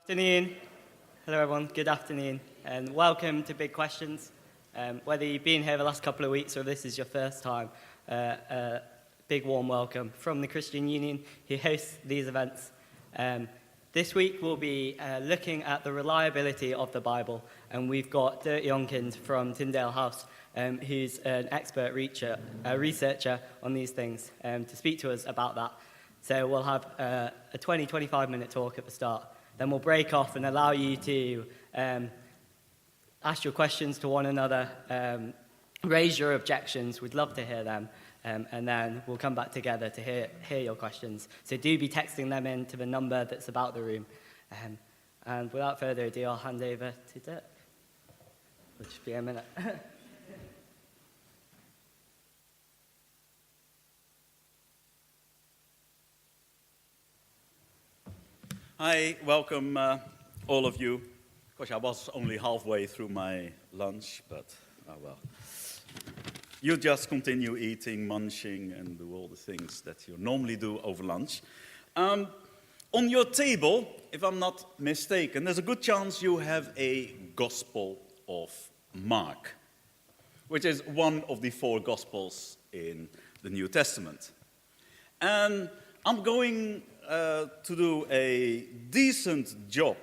Afternoon. Hello everyone, good afternoon, and welcome to Big Questions. Whether you've been here the last couple of weeks or this is your first time, a big warm welcome from the Christian Union who hosts these events. This week we'll be looking at the reliability of the Bible, and we've got Dirk Jongkind from Tyndale House, who's an expert researcher on these things, to speak to us about that. So we'll have a 20-25 minute talk at the start. Then we'll break off and allow you to ask your questions to one another, raise your objections. We'd love to hear them. And then we'll come back together to hear your questions. So do be texting them in to the number that's about the room. And without further ado, I'll hand over to Dirk. It'll just be a minute. Hi, welcome all of you. Of course, I was only halfway through my lunch, but oh well. You just continue eating, munching, and do all the things that you normally do over lunch. On your table, if I'm not mistaken, there's a good chance you have a Gospel of Mark, which is one of the 4 Gospels in the New Testament. And I'm going to do a decent job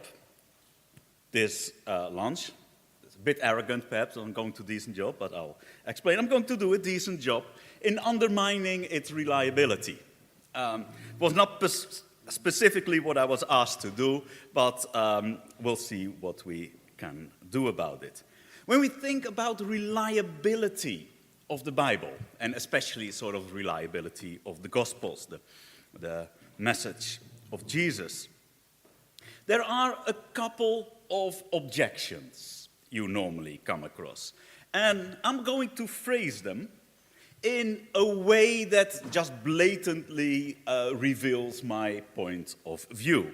this lunch. It's a bit arrogant, perhaps, I'm going to do a decent job, but I'll explain. I'm going to do a decent job in undermining its reliability. It was not specifically what I was asked to do, but we'll see what we can do about it. When we think about the reliability of the Bible, and especially sort of reliability of the Gospels, the message of Jesus, there are a couple of objections you normally come across. And I'm going to phrase them in a way that just blatantly reveals my point of view,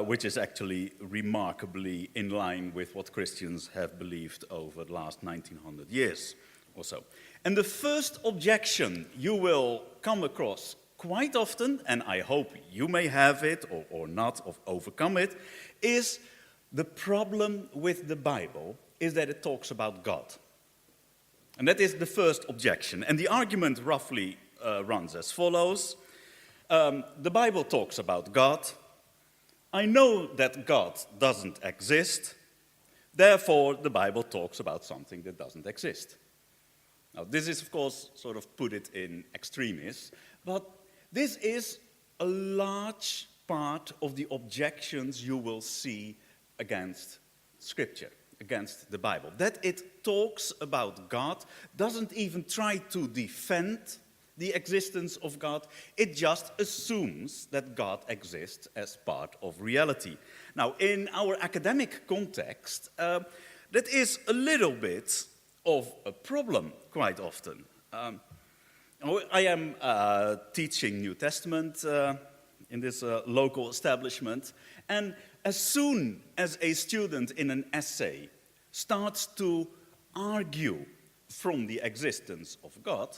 which is actually remarkably in line with what Christians have believed over the last 1900 years or so. And the first objection you will come across quite often, and I hope you may have it or not, or overcome it, is the problem with the Bible is that it talks about God. And that is the first objection. And the argument roughly runs as follows. The Bible talks about God. I know that God doesn't exist. Therefore, the Bible talks about something that doesn't exist. Now, this is, of course, sort of put it in extremis, but this is a large part of the objections you will see against Scripture, against the Bible. That it talks about God, doesn't even try to defend the existence of God, it just assumes that God exists as part of reality. Now, in our academic context, that is a little bit of a problem quite often. I am teaching New Testament in this local establishment, and as soon as a student in an essay starts to argue from the existence of God,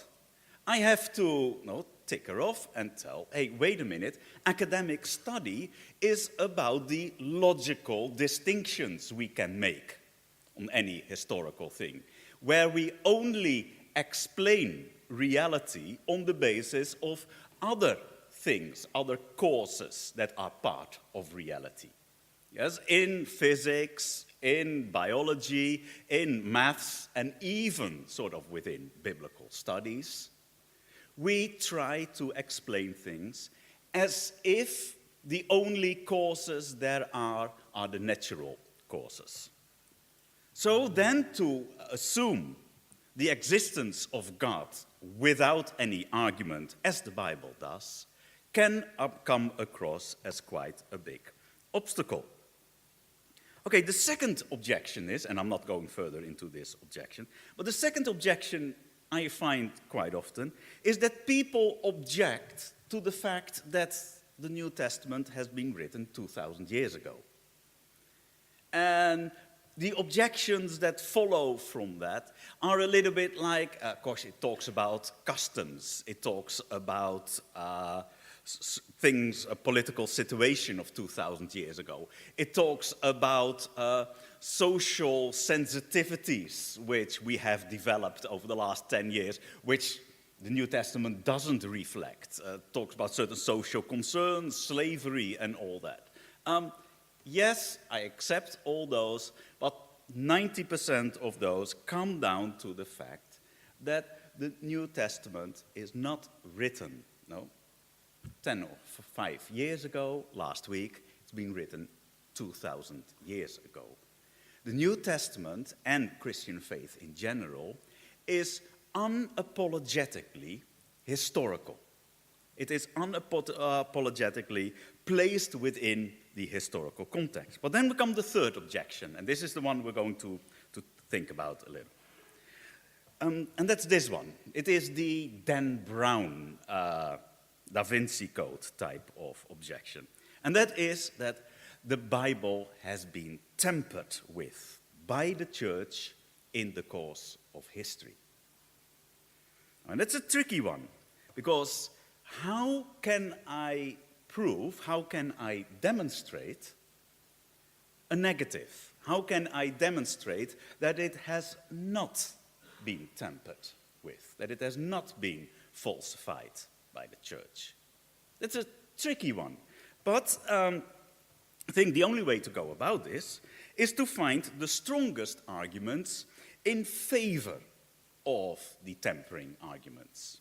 I have to tick her off and tell, hey, wait a minute, academic study is about the logical distinctions we can make on any historical thing, where we only explain reality on the basis of other things, other causes that are part of reality. Yes, in physics, in biology, in maths, and even sort of within biblical studies, we try to explain things as if the only causes there are the natural causes. So then to assume the existence of God without any argument, as the Bible does, can come across as quite a big obstacle. Okay, the second objection is, and I'm not going further into this objection, but the second objection I find quite often is that people object to the fact that the New Testament has been written 2,000 years ago. And the objections that follow from that are a little bit like, of course, it talks about customs, it talks about things, a political situation of 2,000 years ago. It talks about social sensitivities which we have developed over the last 10 years, which the New Testament doesn't reflect. Talks about certain social concerns, slavery, and all that. Yes, I accept all those, but 90% of those come down to the fact that the New Testament is not written, 10 or 5 years ago, last week. It's been written 2,000 years ago. The New Testament and Christian faith in general is unapologetically historical. It is unapologetically placed within the historical context. But then comes the third objection, and this is the one we're going to think about a little. And that's this one. It is the Dan Brown Da Vinci Code type of objection. And that is that the Bible has been tampered with by the church in the course of history. And that's a tricky one, because how can I prove, how can I demonstrate a negative? How can I demonstrate that it has not been tampered with, that it has not been falsified by the church? It's a tricky one. But I think the only way to go about this is to find the strongest arguments in favor of the tampering arguments.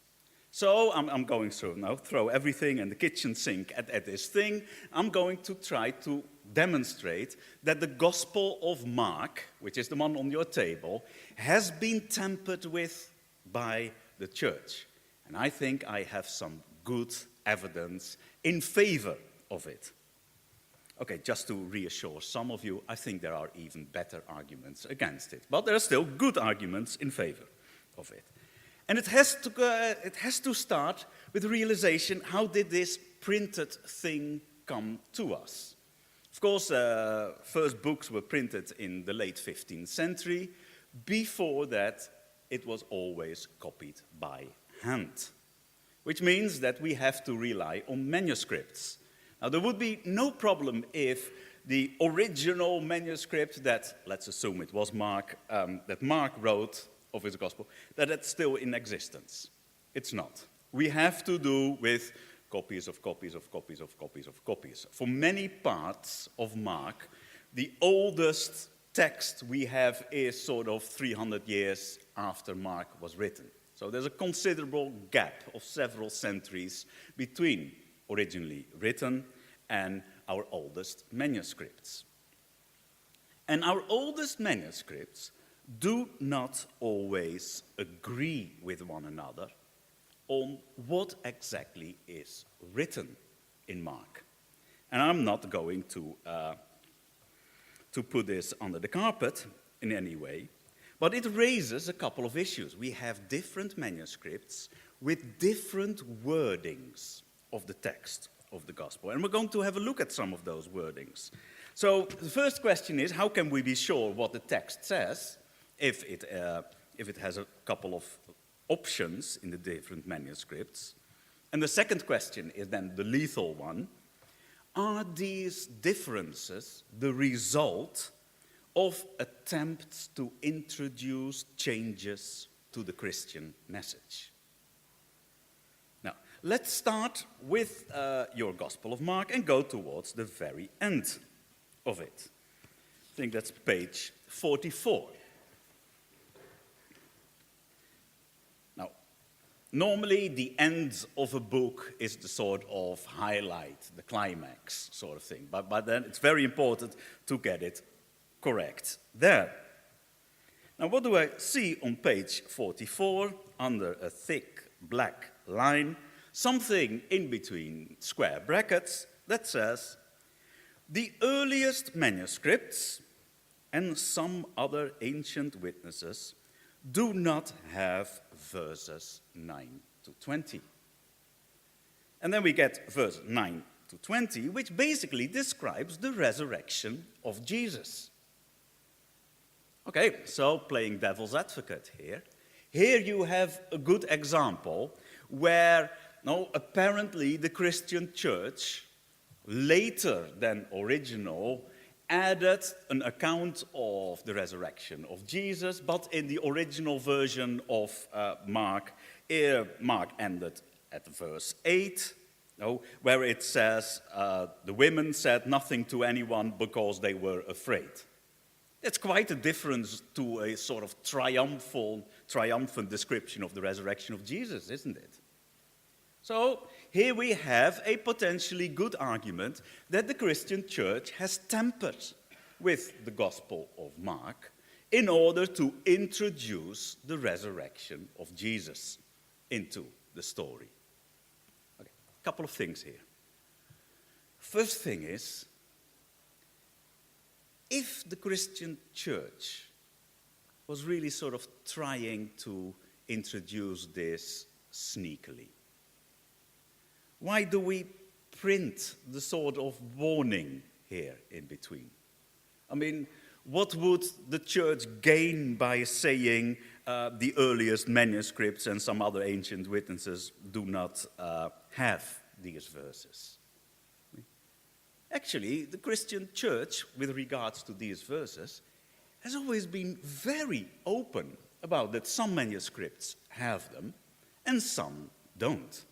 So I'm going through now, throw everything and the kitchen sink at this thing. I'm going to try to demonstrate that the Gospel of Mark, which is the one on your table, has been tampered with by the church. And I think I have some good evidence in favor of it. Okay, just to reassure some of you, I think there are even better arguments against it. But there are still good arguments in favor of it. And it has to start with the realization, how did this printed thing come to us? Of course, first books were printed in the late 15th century. Before that, it was always copied by hand, which means that we have to rely on manuscripts. Now, there would be no problem if the original manuscript that, let's assume it was Mark, that Mark wrote of his gospel, that it's still in existence. It's not. We have to do with copies of copies of copies of copies of copies. For many parts of Mark, the oldest text we have is sort of 300 years after Mark was written. So there's a considerable gap of several centuries between originally written and our oldest manuscripts. And our oldest manuscripts do not always agree with one another on what exactly is written in Mark. And I'm not going to put this under the carpet in any way, but it raises a couple of issues. We have different manuscripts with different wordings of the text of the gospel, and we're going to have a look at some of those wordings. So the first question is, how can we be sure what the text says if it has a couple of options in the different manuscripts? And the second question is then the lethal one. Are these differences the result of attempts to introduce changes to the Christian message? Now, let's start with your Gospel of Mark and go towards the very end of it. I think that's page 44. Normally, the end of a book is the sort of highlight, the climax sort of thing. But then it's very important to get it correct there. Now, what do I see on page 44 under a thick black line? Something in between square brackets that says, the earliest manuscripts and some other ancient witnesses do not have verses 9 to 20. And then we get verse 9 to 20, which basically describes the resurrection of Jesus. Okay, so playing devil's advocate here. Here you have a good example where no, apparently the Christian church, later than original, added an account of the resurrection of Jesus, but in the original version of Mark, Mark ended at verse 8, no, where it says, the women said nothing to anyone because they were afraid. That's quite a difference to a sort of triumphant description of the resurrection of Jesus, isn't it? So here we have a potentially good argument that the Christian church has tampered with the Gospel of Mark in order to introduce the resurrection of Jesus into the story. Okay, a couple of things here. First thing is, if the Christian church was really sort of trying to introduce this sneakily, why do we print the sort of warning here in between? I mean, what would the church gain by saying the earliest manuscripts and some other ancient witnesses do not have these verses? Actually, the Christian church, with regards to these verses, has always been very open about that some manuscripts have them and some don't.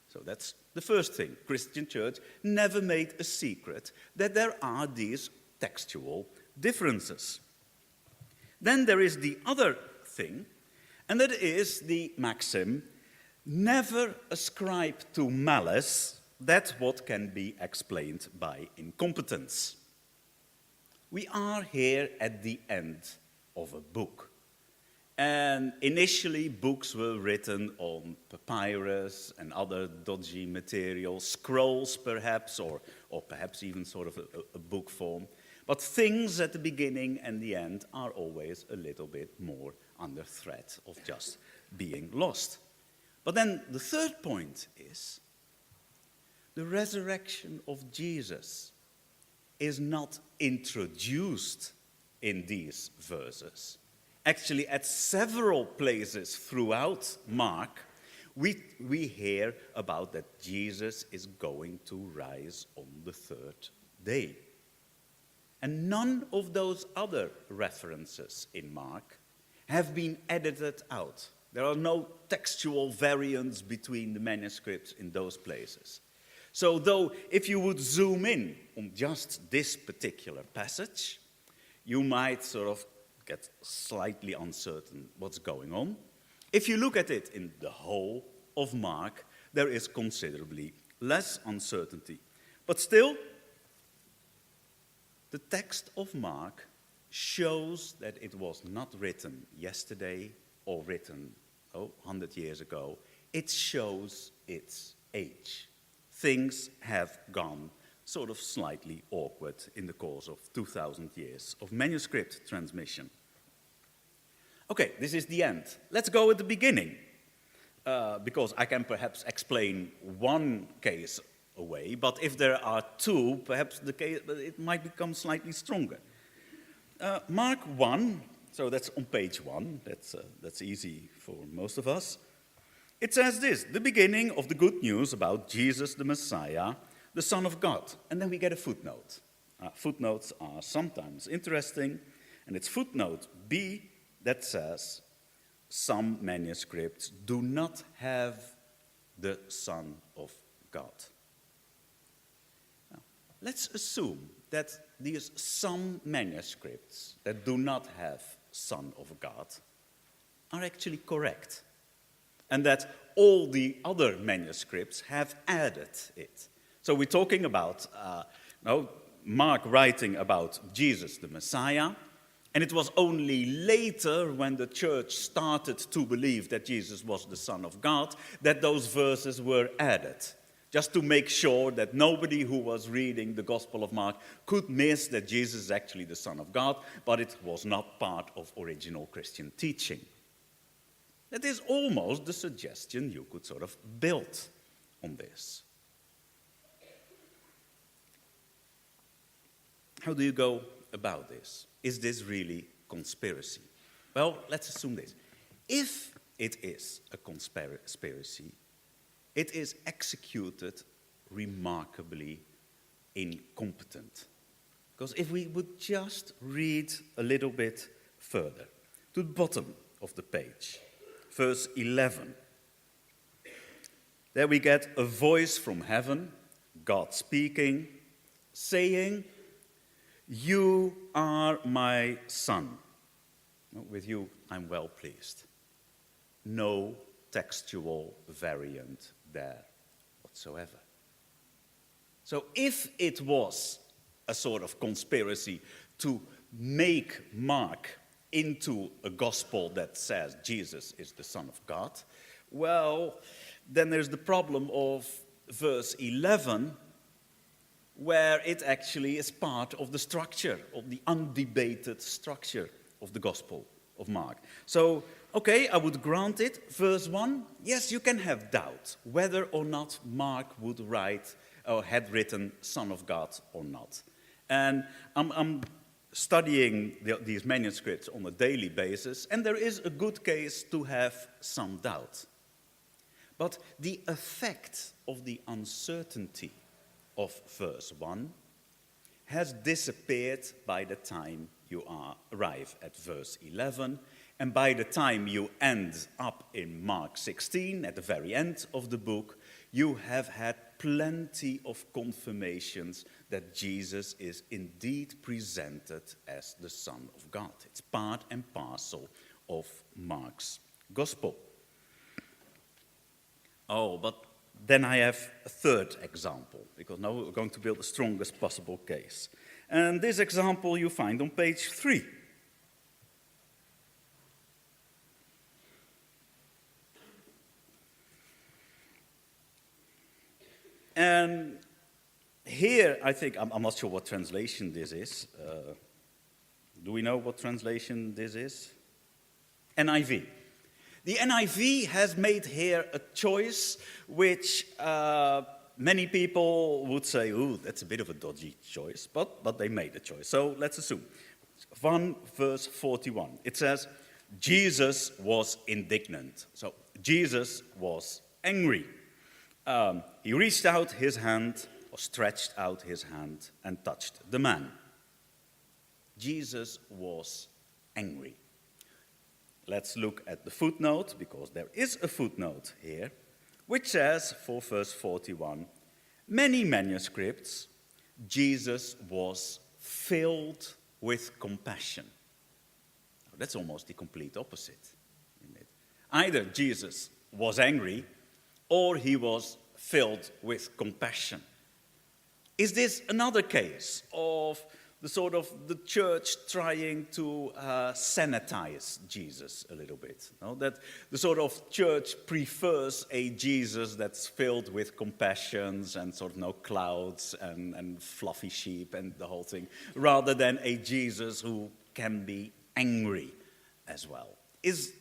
So that's the first thing. Christian church never made a secret that there are these textual differences. Then there is the other thing, and that is the maxim, never ascribe to malice that what can be explained by incompetence. We are here at the end of a book. And initially, books were written on papyrus and other dodgy material, scrolls perhaps, or perhaps even sort of a book form. But things at the beginning and the end are always a little bit more under threat of just being lost. But then the third point is, the resurrection of Jesus is not introduced in these verses. Actually, at several places throughout Mark, we hear about that Jesus is going to rise on the third day. And none of those other references in Mark have been edited out. There are no textual variants between the manuscripts in those places. So though if you would zoom in on just this particular passage, you might sort of get slightly uncertain what's going on. If you look at it in the whole of Mark, there is considerably less uncertainty. But still, the text of Mark shows that it was not written yesterday or written 100 years ago. It shows its age. Things have gone sort of slightly awkward in the course of 2,000 years of manuscript transmission. Okay, this is the end. Let's go at the beginning, because I can perhaps explain one case away, but if there are two, perhaps the case it might become slightly stronger. Mark 1, so that's on page 1, that's easy for most of us. It says this, the beginning of the good news about Jesus the Messiah, the Son of God. And then we get a footnote. Footnotes are sometimes interesting, and it's footnote B that says, some manuscripts do not have the Son of God. Now, let's assume that these some manuscripts that do not have Son of God are actually correct, and that all the other manuscripts have added it. So we're talking about Mark writing about Jesus the Messiah, and it was only later when the church started to believe that Jesus was the Son of God that those verses were added, just to make sure that nobody who was reading the Gospel of Mark could miss that Jesus is actually the Son of God, but it was not part of original Christian teaching. That is almost the suggestion you could sort of build on this. How do you go about this? Is this really conspiracy? Well, let's assume this. If it is a conspiracy, it is executed remarkably incompetent. Because if we would just read a little bit further, to the bottom of the page, verse 11, there we get a voice from heaven, God speaking, saying, "You are my son. With you I'm well pleased." No textual variant there whatsoever. So if it was a sort of conspiracy to make Mark into a gospel that says Jesus is the Son of God, well, then there's the problem of verse 11, where it actually is part of the structure, of the undebated structure of the Gospel of Mark. So, okay, I would grant it. Verse 1, yes, you can have doubt whether or not Mark would write or had written Son of God or not. And I'm studying these manuscripts on a daily basis, and there is a good case to have some doubt. But the effect of the uncertainty of verse 1 has disappeared by the time you arrive at verse 11, and by the time you end up in Mark 16, at the very end of the book, you have had plenty of confirmations that Jesus is indeed presented as the Son of God. It's part and parcel of Mark's gospel. Oh, but then I have a third example, because now we're going to build the strongest possible case. And this example you find on page 3. And here, I think, I'm not sure what translation this is. Do we know what translation this is? NIV. The NIV has made here a choice which many people would say, ooh, that's a bit of a dodgy choice, but they made a choice. So let's assume. 1 verse 41. It says, Jesus was indignant. So Jesus was angry. He reached out his hand, or stretched out his hand, and touched the man. Jesus was angry. Let's look at the footnote, because there is a footnote here, which says, for verse 41, many manuscripts, Jesus was filled with compassion. That's almost the complete opposite, isn't it? Either Jesus was angry, or he was filled with compassion. Is this another case of the church trying to sanitize Jesus a little bit? No? That the sort of church prefers a Jesus that's filled with compassions and clouds and fluffy sheep and the whole thing, rather than a Jesus who can be angry as well. Is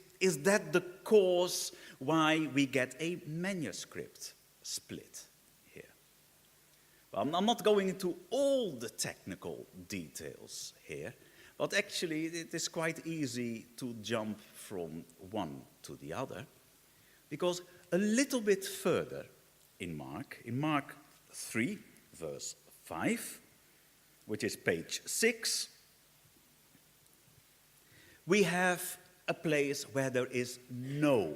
that the cause why we get a manuscript split here? Well, I'm not going into all the technical details here, but actually it is quite easy to jump from one to the other, because a little bit further in Mark 3, verse 5, which is page 6, we have a place where there is no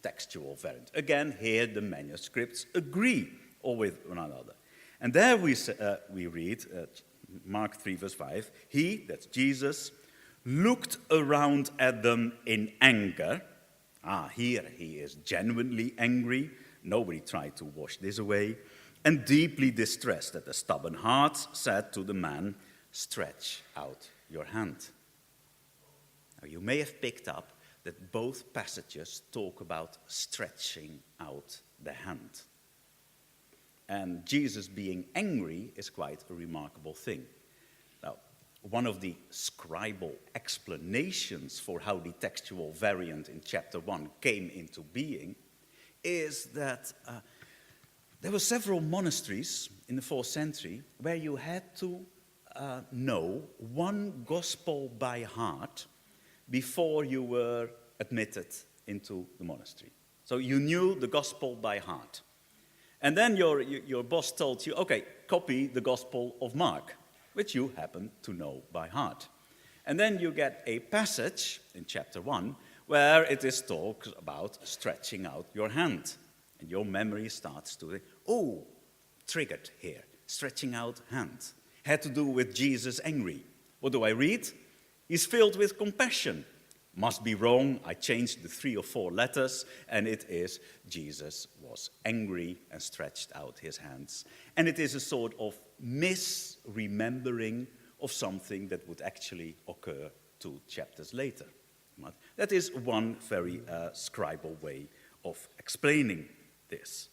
textual variant. Again, here the manuscripts agree all with one another. And there we read, Mark 3, verse 5, he, that's Jesus, looked around at them in anger. Here he is genuinely angry. Nobody tried to wash this away. And deeply distressed at the stubborn heart, said to the man, stretch out your hand. Now, you may have picked up that both passages talk about stretching out the hand. And Jesus being angry is quite a remarkable thing. Now, one of the scribal explanations for how the textual variant in chapter 1 came into being is that there were several monasteries in the 4th century where you had to know one gospel by heart before you were admitted into the monastery. So you knew the gospel by heart. And then your boss told you, okay, copy the Gospel of Mark, which you happen to know by heart. And then you get a passage in chapter 1 where it is talked about stretching out your hand. And your memory starts to, triggered here, stretching out hand. Had to do with Jesus angry. What do I read? He's filled with compassion. Must be wrong, I changed the 3 or 4 letters, and it is Jesus was angry and stretched out his hands. And it is a sort of misremembering of something that would actually occur 2 chapters later. That is one very scribal way of explaining this.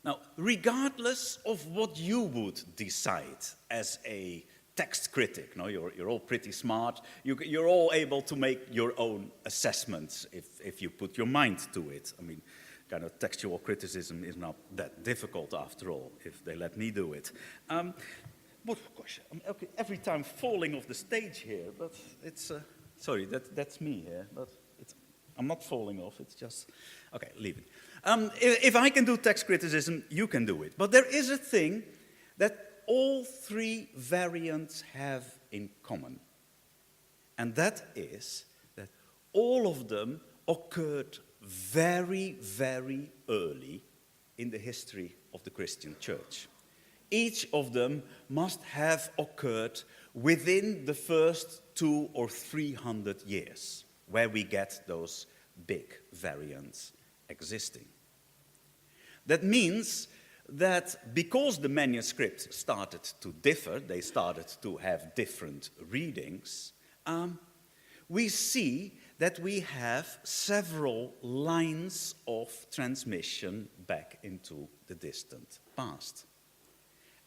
Now, regardless of what you would decide as a text critic, no, you're all pretty smart, you're all able to make your own assessments if you put your mind to it. I mean, kind of textual criticism is not that difficult after all, if they let me do it. But gosh, okay, every time falling off the stage here, but it's, sorry, that's me here, but I'm not falling off, it's just, okay, leave it. If I can do text criticism, you can do it. But there is a thing that all 3 variants have in common. And that is that all of them occurred very, very early in the history of the Christian church. Each of them must have occurred within the first 200 or 300 years, where we get those big variants existing. That means that because the manuscripts started to differ, they started to have different readings, we see that we have several lines of transmission back into the distant past.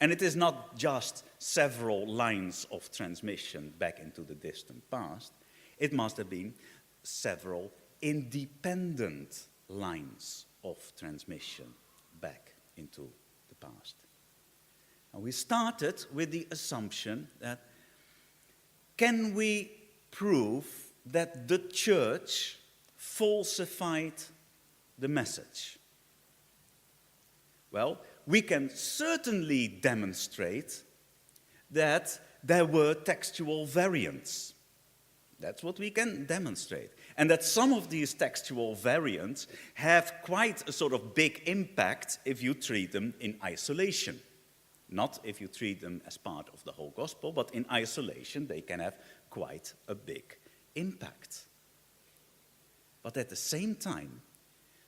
And it is not just several lines of transmission back into the distant past, it must have been several independent lines of transmission back into the past. And we started with the assumption that can we prove that the church falsified the message? Well, we can certainly demonstrate that there were textual variants. That's what we can demonstrate. And that some of these textual variants have quite a sort of big impact if you treat them in isolation. Not if you treat them as part of the whole gospel, but in isolation they can have quite a big impact. But at the same time,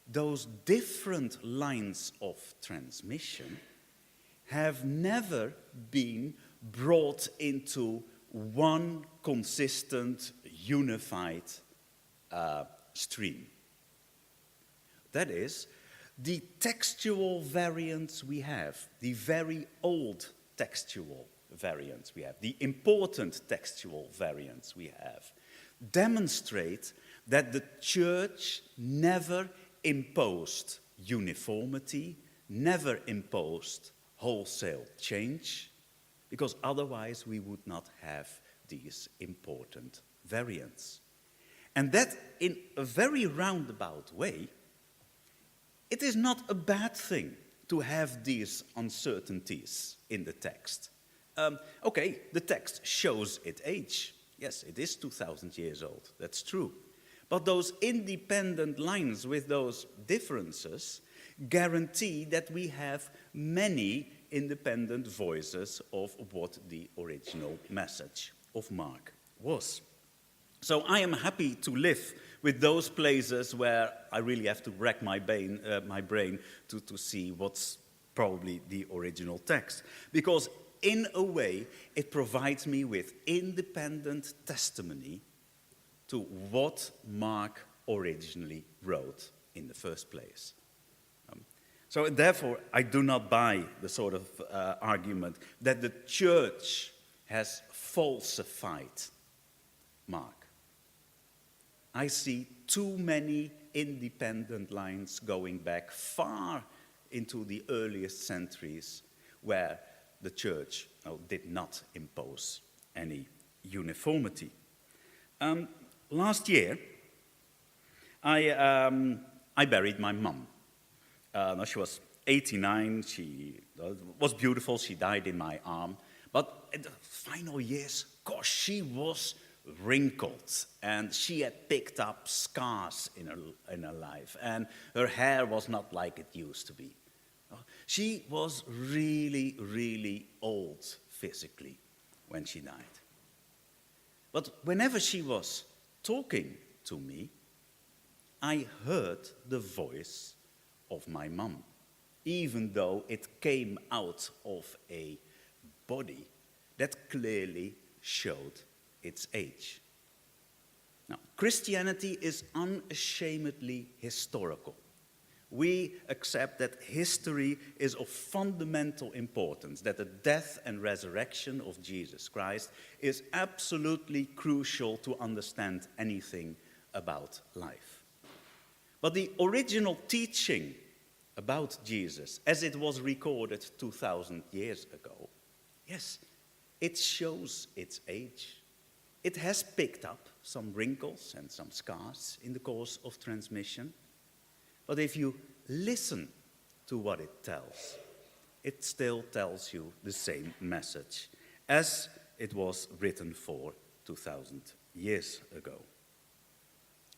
those different lines of transmission have never been brought into one consistent, unified stream. That is, the textual variants we have, the very old textual variants we have, the important textual variants we have, demonstrate that the church never imposed uniformity, never imposed wholesale change, because otherwise we would not have these important variants. And that, in a very roundabout way, it is not a bad thing to have these uncertainties in the text. Okay, the text shows its age. Yes, it is 2,000 years old, that's true. But those independent lines with those differences guarantee that we have many independent voices of what the original message of Mark was. So I am happy to live with those places where I really have to rack my brain to see what's probably the original text. Because in a way, it provides me with independent testimony to what Mark originally wrote in the first place. So therefore, I do not buy the sort of argument that the church has falsified Mark. I see too many independent lines going back far into the earliest centuries where the church did not impose any uniformity. Last year, I buried my mum. no, she was 89. She was beautiful. She died in my arm. But in the final years, gosh, she was wrinkled, and she had picked up scars in her life, and her hair was not like it used to be. She was really, really old physically when she died. But whenever she was talking to me, I heard the voice of my mum, even though it came out of a body that clearly showed its age. Now, Christianity is unashamedly historical. We accept that history is of fundamental importance, that the death and resurrection of Jesus Christ is absolutely crucial to understand anything about life. But the original teaching about Jesus, as it was recorded 2,000 years ago, yes, it shows its age. It has picked up some wrinkles and some scars in the course of transmission. But if you listen to what it tells, it still tells you the same message as it was written for 2,000 years ago.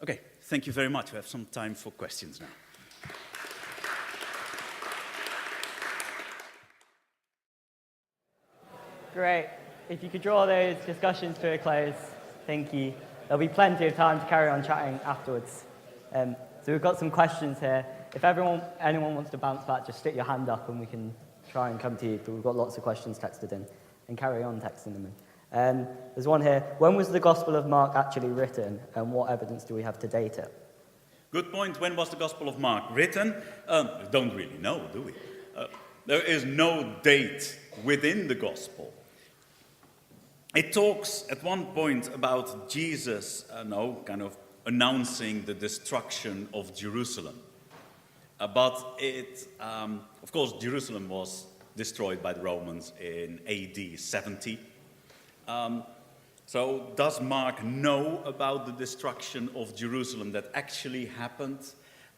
Okay, thank you very much. We have some time for questions now. Great. If you could draw those discussions to a close, thank you. There'll be plenty of time to carry on chatting afterwards. So we've got some questions here. If anyone wants to bounce back, just stick your hand up and we can try and come to you. But we've got lots of questions texted in, and carry on texting them in. There's one here. When was the Gospel of Mark actually written, and what evidence do we have to date it? Good point. When was the Gospel of Mark written? We don't really know, do we? There is no date within the Gospel. It talks at one point about Jesus, kind of announcing the destruction of Jerusalem. But of course, Jerusalem was destroyed by the Romans in AD 70. So does Mark know about the destruction of Jerusalem that actually happened?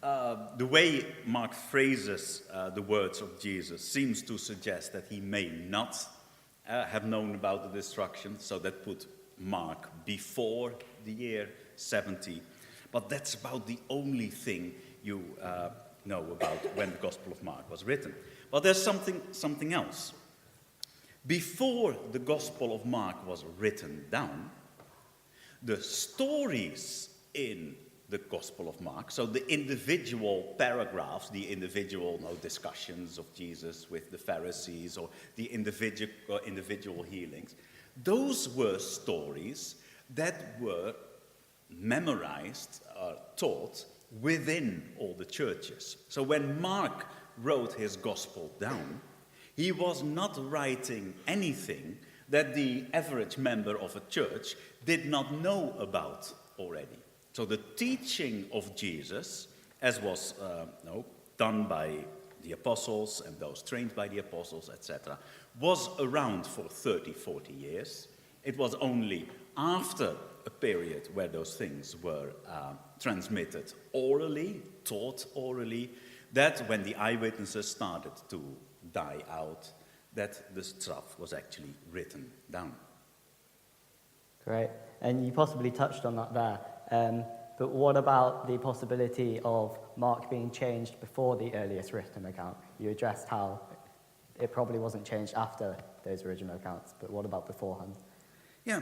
The way Mark phrases the words of Jesus seems to suggest that he may not have known about the destruction, so that put Mark before the year 70. But that's about the only thing you know about when the Gospel of Mark was written. But there's something else. Before the Gospel of Mark was written down, the stories in the Gospel of Mark, so the individual paragraphs, the individual discussions of Jesus with the Pharisees, or the individual healings, those were stories that were memorized, taught within all the churches. So when Mark wrote his Gospel down, he was not writing anything that the average member of a church did not know about already. So the teaching of Jesus, as was done by the apostles and those trained by the apostles, etc., was around for 30, 40 years. It was only after a period where those things were transmitted orally, taught orally, that when the eyewitnesses started to die out, that the stuff was actually written down. Great. And you possibly touched on that there. But what about the possibility of Mark being changed before the earliest written account? You addressed how it probably wasn't changed after those original accounts, but what about beforehand? Yeah.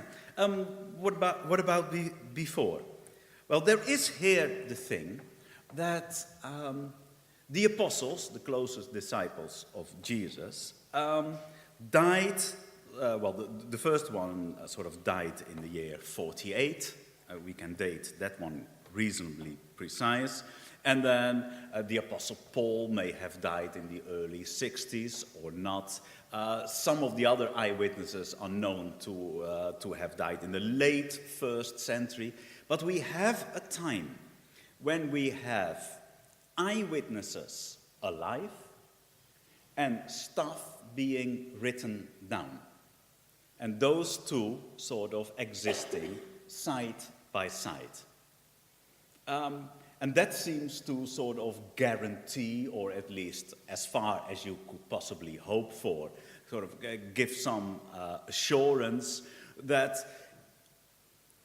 What about before? Well, there is here the thing that the apostles, the closest disciples of Jesus, died. The first one sort of died in the year 48. We can date that one reasonably precise. And then the Apostle Paul may have died in the early 60s or not. Some of the other eyewitnesses are known to have died in the late 1st century. But we have a time when we have eyewitnesses alive and stuff being written down. And those two sort of existing side by side. And that seems to sort of guarantee, or at least as far as you could possibly hope for, sort of give some assurance that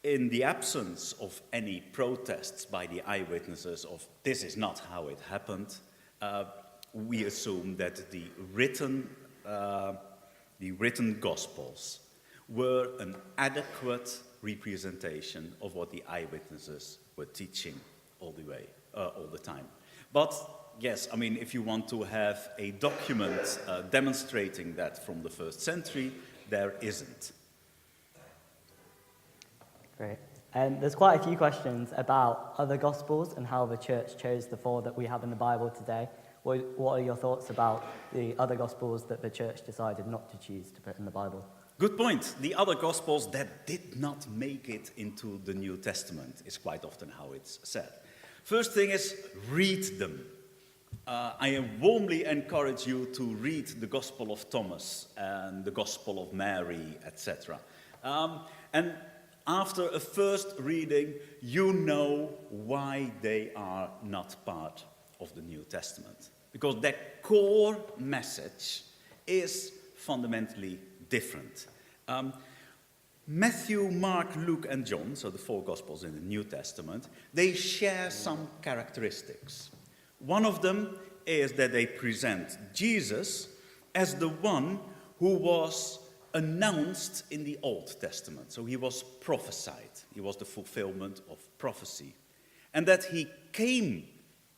in the absence of any protests by the eyewitnesses of this is not how it happened, we assume that the written Gospels were an adequate representation of what the eyewitnesses were teaching all the time. But yes, I mean, if you want to have a document demonstrating that from the first century, there isn't. Great. There's quite a few questions about other Gospels and how the church chose the 4 that we have in the Bible today. What are your thoughts about the other Gospels that the church decided not to choose to put in the Bible? Good point. The other Gospels that did not make it into the New Testament is quite often how it's said. First thing is, read them. I warmly encourage you to read the Gospel of Thomas and the Gospel of Mary, etc. And after a first reading, you know why they are not part of the New Testament. Because their core message is fundamentally different. Matthew, Mark, Luke, and John, so the 4 Gospels in the New Testament, they share some characteristics. One of them is that they present Jesus as the one who was announced in the Old Testament. So he was prophesied. He was the fulfillment of prophecy. And that he came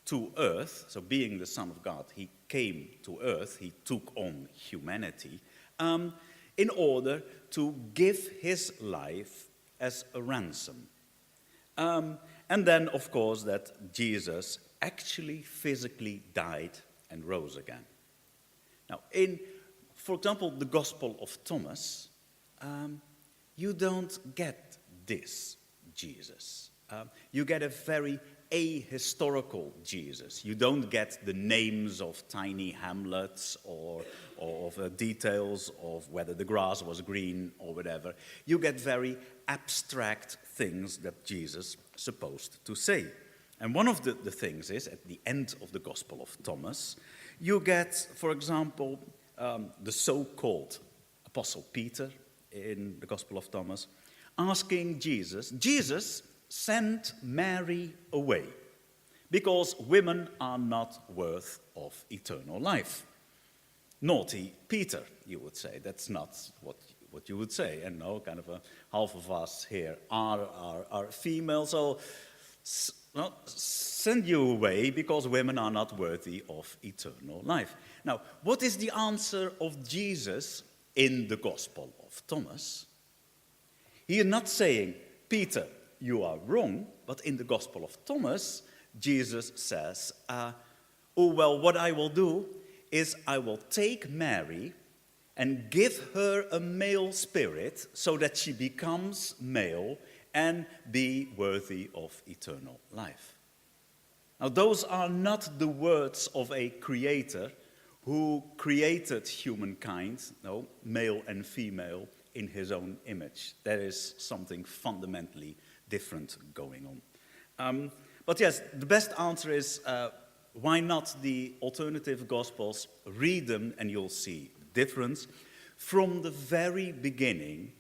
to earth, so being the Son of God, he came to earth, he took on humanity, in order to give his life as a ransom. And then, of course, that Jesus actually physically died and rose again. Now, for example, the Gospel of Thomas, you don't get this Jesus. You get a very ahistorical Jesus. You don't get the names of tiny hamlets or of details of whether the grass was green or whatever. You get very abstract things that Jesus is supposed to say. And one of the things is, at the end of the Gospel of Thomas, you get, for example, the so-called Apostle Peter in the Gospel of Thomas, asking Jesus, send Mary away, because women are not worth of eternal life. Naughty Peter, you would say. That's not what you would say. And no, kind of half of us here are female, so send you away because women are not worthy of eternal life. Now, what is the answer of Jesus in the Gospel of Thomas? He is not saying, Peter, you are wrong, but in the Gospel of Thomas, Jesus says, what I will do is I will take Mary and give her a male spirit so that she becomes male and be worthy of eternal life. Now, those are not the words of a creator who created humankind, no, male and female, in his own image. There is something fundamentally different going on. But yes, the best answer is, why not the alternative Gospels? Read them and you'll see the difference. From the very beginning,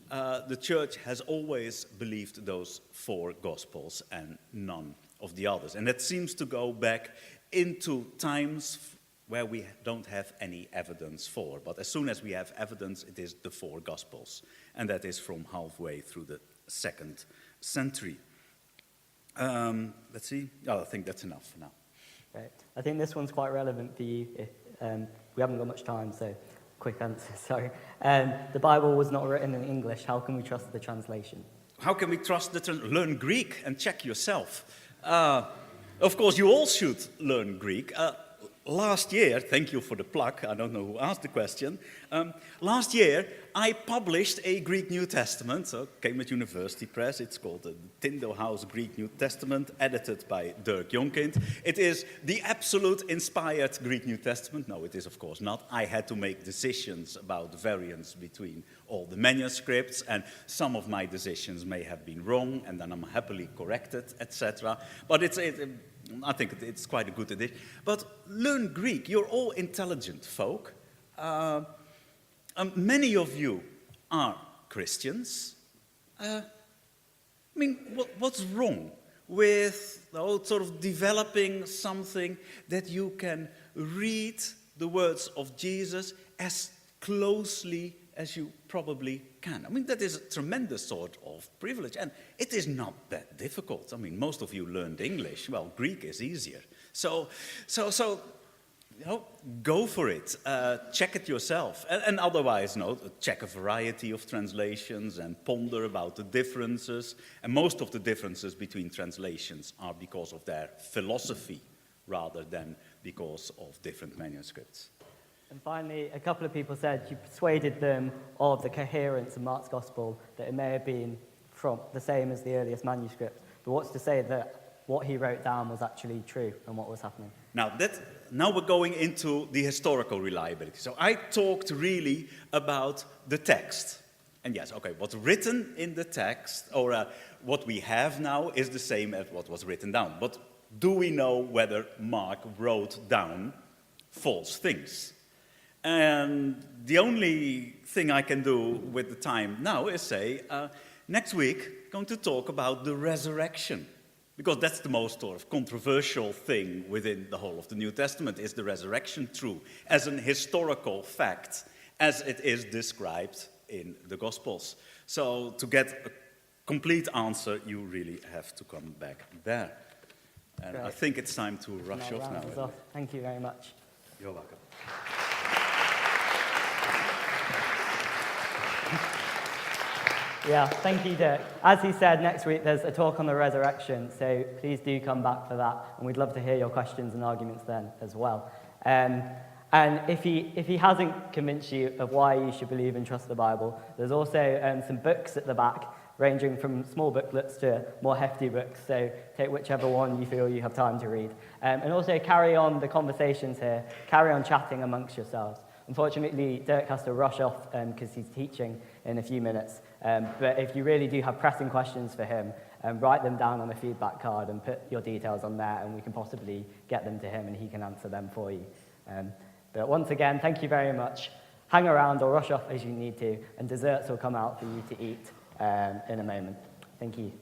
the church has always believed those 4 Gospels and none of the others. And that seems to go back into times where we don't have any evidence for. But as soon as we have evidence, it is the 4 Gospels. And that is from halfway through the 2nd century. Let's see. I think that's enough for now. Right. I think this one's quite relevant for you. We haven't got much time, so quick answer, sorry. The Bible was not written in English. How can we trust the translation? How can we trust learn Greek and check yourself? Of course, you all should learn Greek. last year, thank you for the plug, I don't know who asked the question. Last year, I published a Greek New Testament, so Cambridge University Press. It's called the Tyndale House Greek New Testament, edited by Dirk Jongkind. It is the absolute inspired Greek New Testament. No, it is of course not. I had to make decisions about the variance between all the manuscripts, and some of my decisions may have been wrong, and then I'm happily corrected, etc. But I think it's quite a good edition. But learn Greek. You're all intelligent folk. Many of you are Christians. What's wrong with sort of developing something that you can read the words of Jesus as closely as you probably can? That is a tremendous sort of privilege, and it is not that difficult. Most of you learned English. Well, Greek is easier. So, go for it. Check it yourself, and otherwise, check a variety of translations and ponder about the differences. And most of the differences between translations are because of their philosophy, rather than because of different manuscripts. And finally, a couple of people said you persuaded them of the coherence of Mark's Gospel, that it may have been from the same as the earliest manuscript. But what's to say that what he wrote down was actually true and what was happening? Now we're going into the historical reliability. So I talked really about the text. And yes, okay, what's written in the text, or what we have now, is the same as what was written down. But do we know whether Mark wrote down false things? And the only thing I can do with the time now is say, next week, I'm going to talk about the resurrection. Because that's the most sort of controversial thing within the whole of the New Testament. Is the resurrection true as an historical fact, as it is described in the Gospels? So to get a complete answer, you really have to come back there. And Great. I think it's time to rush off now. Thank you very much. You're welcome. Yeah, thank you, Dirk. As he said, next week there's a talk on the resurrection, so please do come back for that, and we'd love to hear your questions and arguments then as well. And if he hasn't convinced you of why you should believe and trust the Bible, there's also some books at the back, ranging from small booklets to more hefty books, so take whichever one you feel you have time to read. And also carry on the conversations here, carry on chatting amongst yourselves. Unfortunately, Dirk has to rush off because he's teaching in a few minutes. But if you really do have pressing questions for him, write them down on a feedback card and put your details on there, and we can possibly get them to him and he can answer them for you. But once again, thank you very much. Hang around or rush off as you need to, and desserts will come out for you to eat in a moment. Thank you.